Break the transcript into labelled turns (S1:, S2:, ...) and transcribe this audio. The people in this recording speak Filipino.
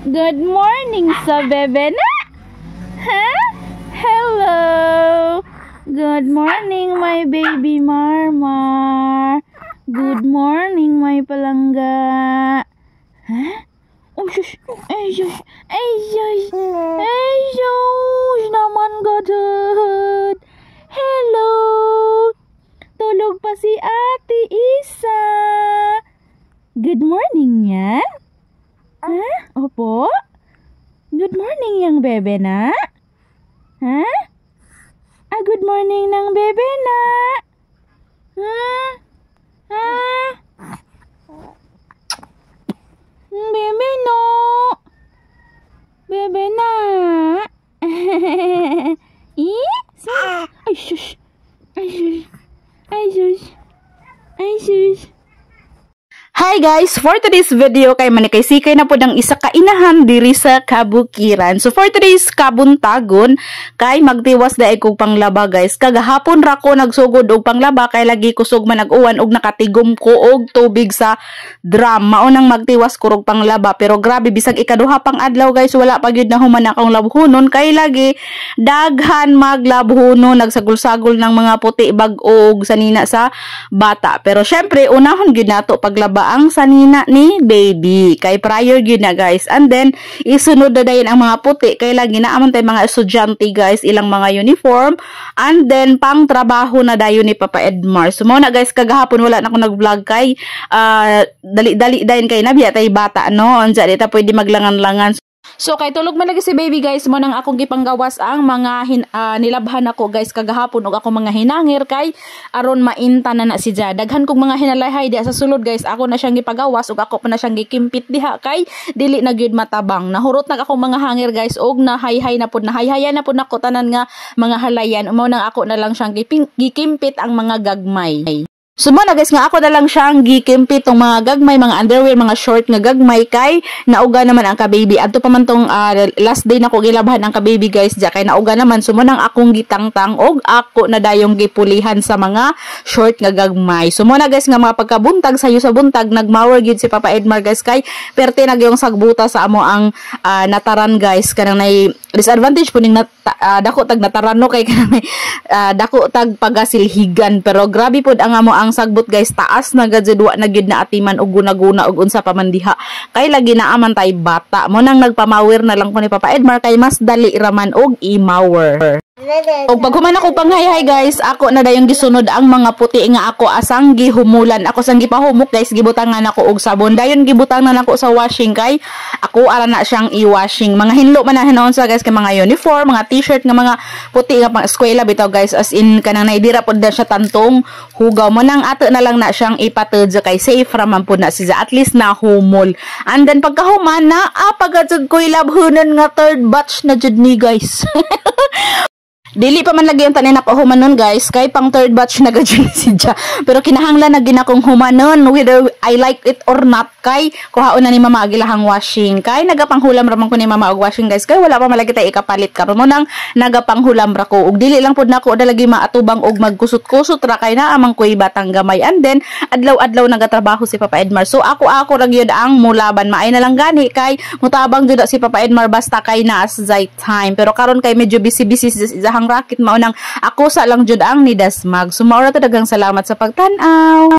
S1: Good morning sa bebe na. Ha? Hello. Good morning my baby Marmar. Good morning my palangga. Ha? Oh shush. Ay shush. Ay shush. Ay shush. Naman gadad. Hello. Tulog pa si Ate Isa. Good morning yan. Ha? Opo? Good morning yang bebe na? Ha? Good morning ng bebe na? Ha? Ha? Bebe no? Bebe na? Ay shush. Ay shush. Ay shush. Ay shush. Hi guys! For today's video kay manikay-sikay na po ng isa ka inahan diri sa kabukiran. So for today's kabuntagon kay magtiwas daig kog panglaba guys. Kagahapon ra ko nagsugod og panglaba kay lagi kusog man nag-uwan og nakatigom ko og tubig sa drum. Maunang magtiwas ko og panglaba pero grabe bisag ikaduha pang adlaw guys wala pa gyud na human akong labhonon kay lagi daghan maglabhonon nagsagol-sagol ng mga puti bag-og sanina sa bata. Pero syempre unahon gyud nato paglaba ang sanina ni baby kay prior gyud na guys, and then isunod na dayon ang mga puti kay lagi na amon tay mga estudyante guys ilang mga uniform, and then pang trabaho na dayon ni Papa Edmar. So mo na guys kagahapon wala na ako nag-vlog kay dali dayon kay nabiya tay bata no unsa dita pwede maglangan-langan. So kay tulog man lagi si baby guys mo nang akong gipanggawas ang mga nilabhan ako guys kagahapon og ako mga hinangir kay aron mainta na si Ja. Daghan kog mga hinalay diha sa sulod guys ako na siyang gipagawas ug ako pa na siyang gikimpit diha kay dili na gyud matabang. Nahurot na akong mga hangir guys og nahayhay na pud nahayhayan na pud nako tanan nga mga halayan. Umaw nang ako na lang siyang gikimpit ang mga gagmay. So mo na guys nga ako na lang siyang gikimpit tong mga gagmay, mga underwear, mga short nga gagmay kay nauga naman ang ka-baby. Adto pa man tong last day nako gilabhan ang ka-baby guys ja kay nauga naman. So mo nang akong gitangtang og ako na dayong gipulihan sa mga short nga gagmay. So mo na guys nga mga pagkabuntag sayo sa buntag nagmower gyud si Papa Edmar guys kay perte na gyung sagbuta sa amo ang nataran guys kanang nay disadvantage puning dako tag nataran no kay kanang dako tag pagasilhigan pero grabe pud ang amo ang sagbot guys taas na gadwa na gyud na atiman og guna-guna og unsa pa man diha kay lagi na aman tay bata mo nang nagpamawir na lang ko ni Papa Edmar kay mas dali raman og i-mower. Og pag human ako panghay guys ako na dayong gisunod ang mga puti nga ako asang gihumulan ako sang gipahumok guys gibutangan ako og sabon dayon gibutangan ako sa washing kay ako ara na siyang i-washing mga hinlo man na hinon sa guys kay mga uniform mga t-shirt nga mga puti nga pang eskwela bitaw guys as in kanang naidira pud na siya tantong hugaw mo nang ato na lang na siyang ipatod kay safe raman pud na siya at least na humol, and then pagkahuman na pagajud ko ilabhonon nga third batch na jud ni guys. Dili pa man lagi yung tanin ako humanon guys kay pang third batch na gadyo si Ja pero kinahanglan na ginakong humanon whether I like it or not kay kuhaon na ni mama agilahang washing kay nagapanghulam ramang ko ni mama og washing guys kay wala pa malagi tay ikapalit karon mo nang nagapanghulam ra ko ug dili lang pud nako dalagi maatubang og magkusot-kusot ra kay na amang kuy batang gamay, and then adlaw-adlaw nagatrabaho si Papa Edmar so ako ra gyud ang mulaban maay na lang gani kay mutabang jud si Papa Edmar basta kay na as time pero karon kay medyo busy ang racket maunang ako sa lang jud ang nidasmag. So maura ta daghang salamat sa pagtan-aw.